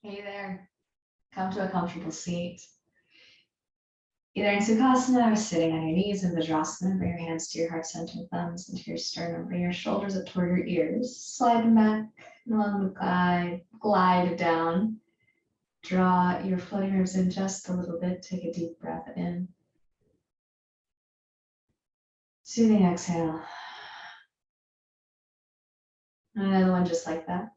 Hey there. Come to a comfortable seat. Either in Sukhasana or sitting on your knees in Vajrasana. Bring your hands to your heart center, thumbs into your sternum. Bring your shoulders up toward your ears. Slide them back along the glide down. Draw your floating ribs in just a little bit. Take a deep breath in. Soothing exhale. Another one just like that.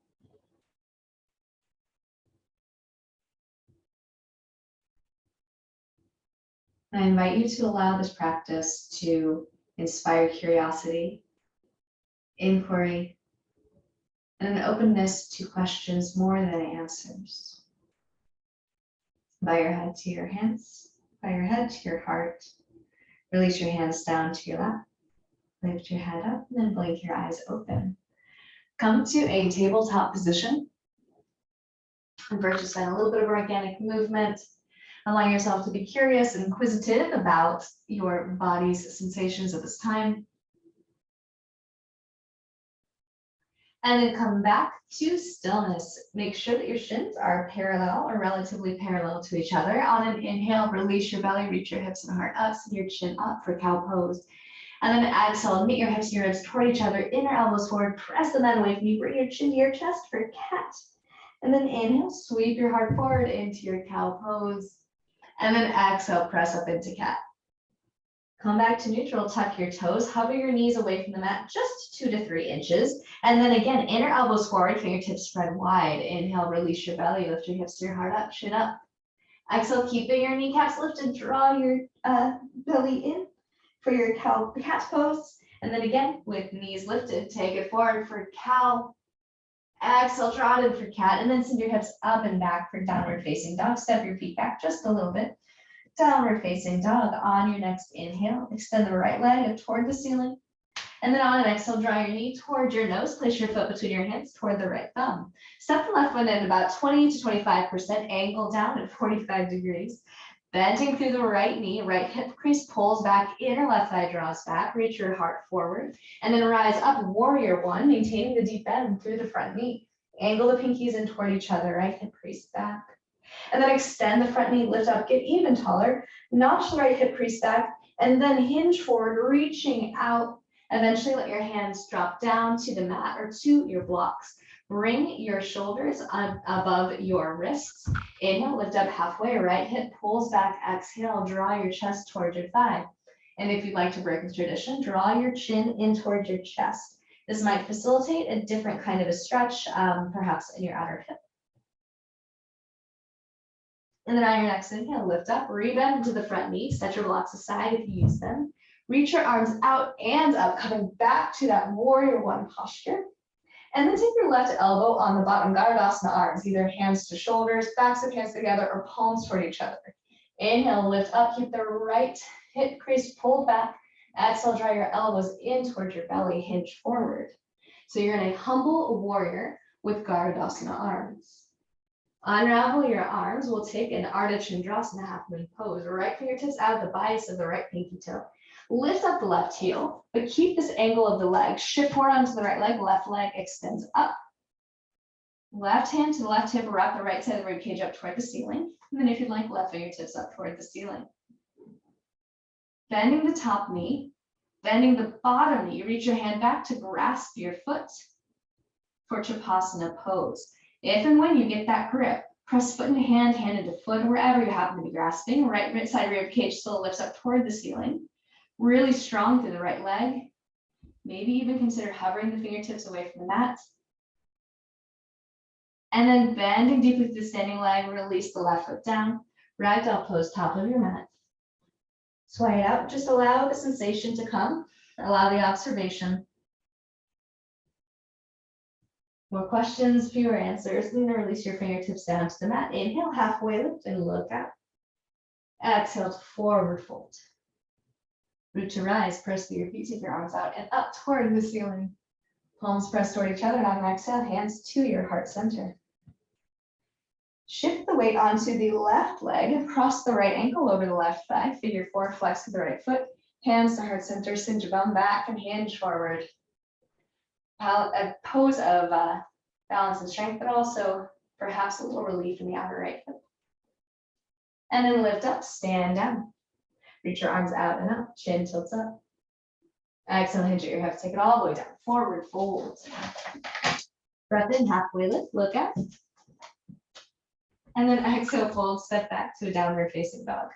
I invite you to allow this practice to inspire curiosity, inquiry, and an openness to questions more than answers. Bow your head to your hands, bow your head to your heart. Release your hands down to your lap. Lift your head up and then blink your eyes open. Come to a tabletop position. And first, just find a little bit of organic movement. Allow yourself to be curious and inquisitive about your body's sensations at this time. And then come back to stillness. Make sure that your shins are parallel or relatively parallel to each other. On an inhale, release your belly, reach your hips and heart up, send your chin up for cow pose. And then exhale, meet your hips and your ribs toward each other, inner elbows forward, press the mat away from you, bring your chin to your chest for cat. And then inhale, sweep your heart forward into your cow pose. And then exhale, press up into cat. Come back to neutral, tuck your toes, hover your knees away from the mat, just 2 to 3 inches. And then again, inner elbows forward, fingertips spread wide. Inhale, release your belly, lift your hips to your heart up, chin up. Exhale, keeping your kneecaps lifted, draw your belly in for your cat pose. And then again, with knees lifted, take it forward for cow. Exhale, draw it in for cat, and then send your hips up and back for downward facing dog. Step your feet back just a little bit. Downward facing dog. On your next inhale, extend the right leg toward the ceiling. And then on an exhale, draw your knee toward your nose. Place your foot between your hands toward the right thumb. Step the left foot in about 20 to 25%, angle down at 45 degrees. Bending through the right knee, right hip crease pulls back, inner left thigh draws back, reach your heart forward, and then rise up, warrior one, maintaining the deep bend through the front knee. Angle the pinkies in toward each other, right hip crease back. And then extend the front knee, lift up, get even taller, notch the right hip crease back, and then hinge forward, reaching out. Eventually let your hands drop down to the mat or to your blocks. Bring your shoulders above your wrists. Inhale, lift up halfway, right hip pulls back, exhale, draw your chest towards your thigh. And if you'd like to break with tradition, draw your chin in towards your chest. This might facilitate a different kind of a stretch, perhaps in your outer hip. And then on your next inhale, lift up, rebend into the front knee, set your blocks aside if you use them. Reach your arms out and up, coming back to that warrior one posture. And then take your left elbow on the bottom, Gardasana arms, either hands to shoulders, backs of hands together, or palms toward each other. Inhale, lift up, keep the right hip crease pulled back. Exhale, draw your elbows in towards your belly, hinge forward. So you're in a humble warrior with Gardasana arms. Unravel your arms. We'll take an ardha chandrasana half moon pose. Right fingertips out of the bias of the right pinky toe. Lift up the left heel, but keep this angle of the leg. Shift forward onto the right leg, left leg extends up. Left hand to the left hip, wrap the right side of the rib cage up toward the ceiling. And then if you'd like, left fingertips up toward the ceiling. Bending the top knee, bending the bottom knee. Reach your hand back to grasp your foot for Chapasana pose. If and when you get that grip, press foot into hand, hand into foot, wherever you happen to be grasping. Right side rib cage still lifts up toward the ceiling. Really strong through the right leg. Maybe even consider hovering the fingertips away from the mat. And then bending deeply through the standing leg, release the left foot down. Ragdoll pose, top of your mat. Sway it out, just allow the sensation to come. Allow the observation. More questions, fewer answers. Then release your fingertips down to the mat. Inhale, halfway lift and look up. Exhale to forward fold. Root to rise, press through your feet, take your arms out and up toward the ceiling. Palms press toward each other, and on an exhale, hands to your heart center. Shift the weight onto the left leg, cross the right ankle over the left thigh, figure four, flex with the right foot, hands to heart center, send your bum back and hinge forward. A pose of balance and strength, but also Perhaps a little relief in the outer right foot. And then lift up, stand down. Reach your arms out and up, chin tilts up. Exhale, hinge at your hips, take it all the way down. Forward fold. Breath in, halfway lift, look up. And then exhale, fold, step back to a downward facing dog.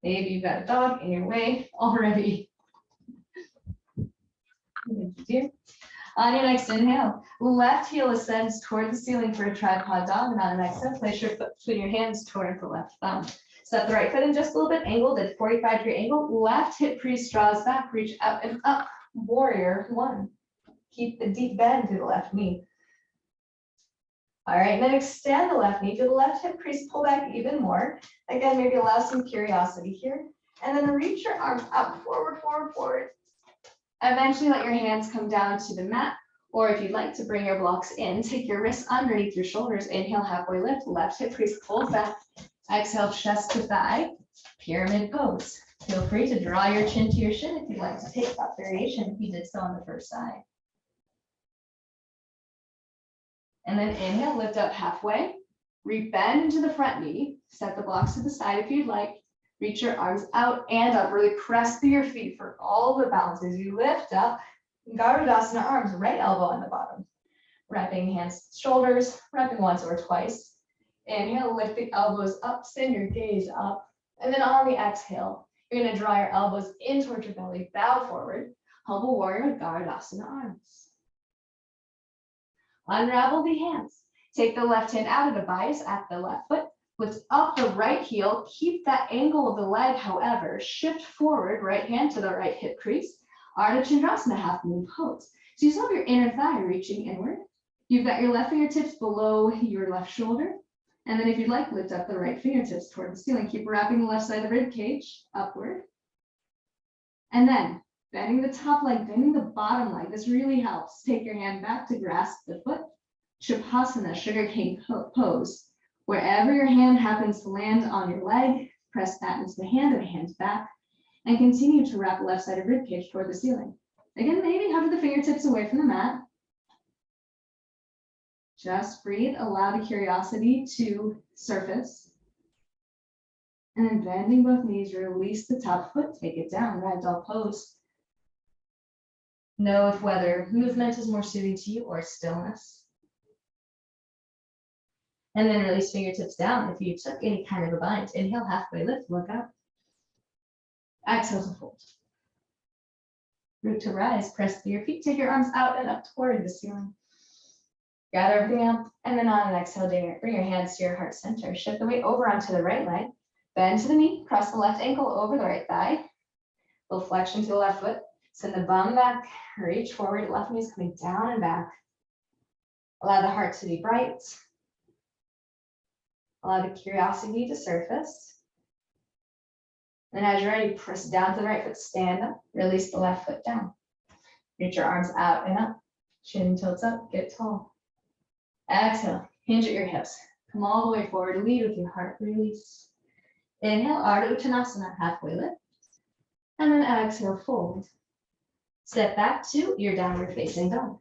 Maybe you've got a dog in your way already. On your next inhale, left heel ascends toward the ceiling for a tripod dog. And on an exhale, place your foot between your hands toward the left thumb. Step the right foot in just a little bit angled at 45-degree angle. Left hip crease draws back, reach up and up. Warrior one. Keep the deep bend to the left knee. All right, then extend the left knee to the left hip crease, pull back even more. Again, maybe allow some curiosity here. And then reach your arms up, forward, forward, forward. Eventually let your hands come down to the mat, or if you'd like to bring your blocks in, take your wrists underneath your shoulders. Inhale, halfway lift, left hip crease pulls back. Exhale, chest to thigh, pyramid pose. Feel free to draw your chin to your shin if you'd like to take that variation if you did so on the first side. And then inhale, lift up halfway, rebend into the front knee, set the blocks to the side if you'd like. Reach your arms out and up, really press through your feet for all the balance as you lift up. Garudasana arms, right elbow on the bottom. Wrapping hands, shoulders, wrapping once or twice. Inhale, lift the elbows up, send your gaze up. And then on the exhale, you're gonna draw your elbows in towards your belly, bow forward, humble warrior with Garudasana arms. Unravel the hands. Take the left hand out of the bias at the left foot. Lift up the right heel. Keep that angle of the leg, however. Shift forward, right hand to the right hip crease. Ardha chandrasana, half moon pose. So you still have your inner thigh reaching inward. You've got your left fingertips below your left shoulder. And then if you'd like, lift up the right fingertips toward the ceiling. Keep wrapping the left side of the rib cage upward. And then bending the top leg, bending the bottom leg. This really helps. Take your hand back to grasp the foot. Chapasana, sugar cane pose. Wherever your hand happens to land on your leg, press that into the hand and hand back. And continue to wrap the left side of rib cage toward the ceiling. Again, maybe hover the fingertips away from the mat. Just breathe, allow the curiosity to surface. And then bending both knees, release the top foot, take it down, ragdoll pose. Know if whether movement is more suited to you or stillness. And then release fingertips down if you took any kind of a bind. Inhale, halfway lift, look up. Exhale to fold. Root to rise, press through your feet, take your arms out and up toward the ceiling. Gather everything up, and then on an exhale, bring your hands to your heart center. Shift the weight over onto the right leg. Bend to the knee, cross the left ankle over the right thigh. Little flexion to the left foot. Send the bum back, reach forward, left knee is coming down and back. Allow the heart to be bright. Allow the curiosity to surface. And as you're ready, press down to the right foot, stand up, release the left foot down. Reach your arms out and up, chin tilts up, get tall. Exhale, hinge at your hips. Come all the way forward, lead with your heart, release. Inhale, Ardha Uttanasana, halfway lift. And then exhale, fold. Step back to your downward facing dog.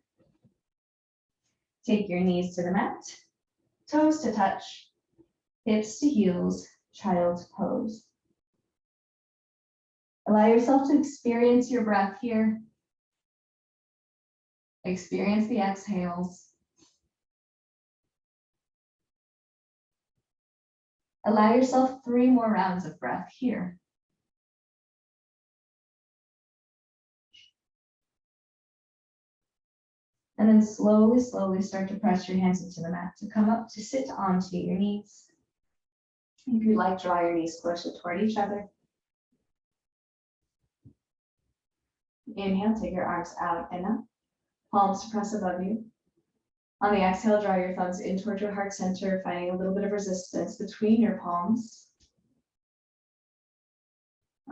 Take your knees to the mat, toes to touch, hips to heels, child's pose. Allow yourself to experience your breath here. Experience the exhales. Allow yourself 3 more rounds of breath here. And then slowly, slowly start to press your hands into the mat to come up to sit onto your knees. If you'd like, draw your knees closer toward each other. Inhale, take your arms out and up. Palms press above you. On the exhale, draw your thumbs in toward your heart center, finding a little bit of resistance between your palms.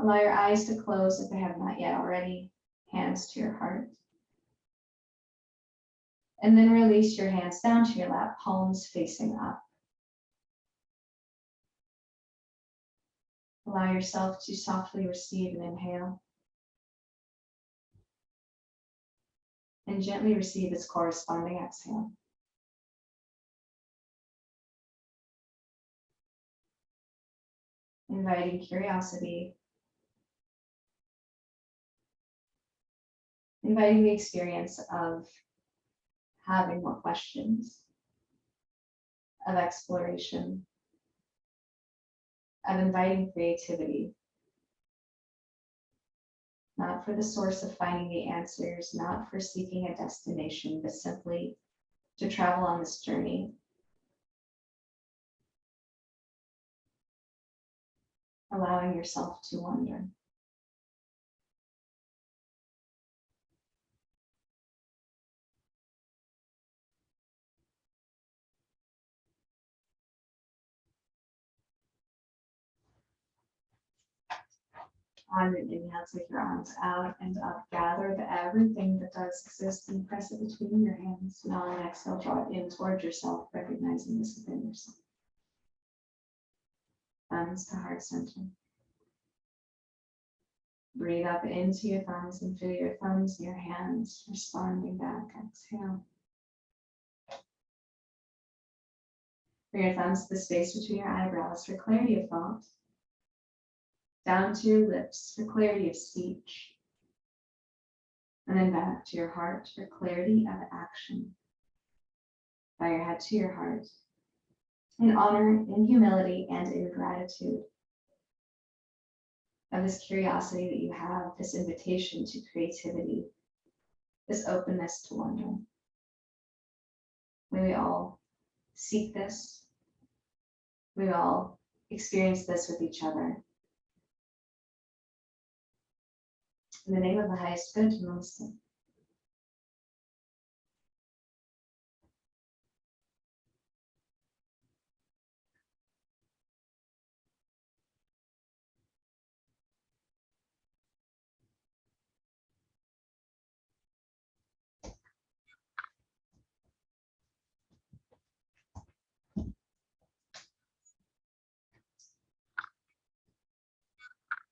Allow your eyes to close if they have not yet already. Hands to your heart. And then release your hands down to your lap, palms facing up. Allow yourself to softly receive an inhale. And gently receive its corresponding exhale. inviting curiosity, inviting the experience of having more questions, of exploration, of inviting creativity, not for the source of finding the answers, not for seeking a destination, but simply to travel on this journey, allowing yourself to wonder. On an inhale, take your arms out and up. Gather everything that does exist and press it between your hands. Now on an exhale, draw it in towards yourself, recognizing this within yourself. Thumbs to heart center. Breathe up into your thumbs and feel your thumbs and your hands responding back. Exhale. Bring your thumbs to the space between your eyebrows for clarity of thought. Down to your lips for clarity of speech. And then back to your heart for clarity of action. Bow your head to your heart. In honor, in humility, and in gratitude of this curiosity that you have, this invitation to creativity, this openness to wonder. May we all seek this. May we all experience this with each other. In the name of the highest good, namaste.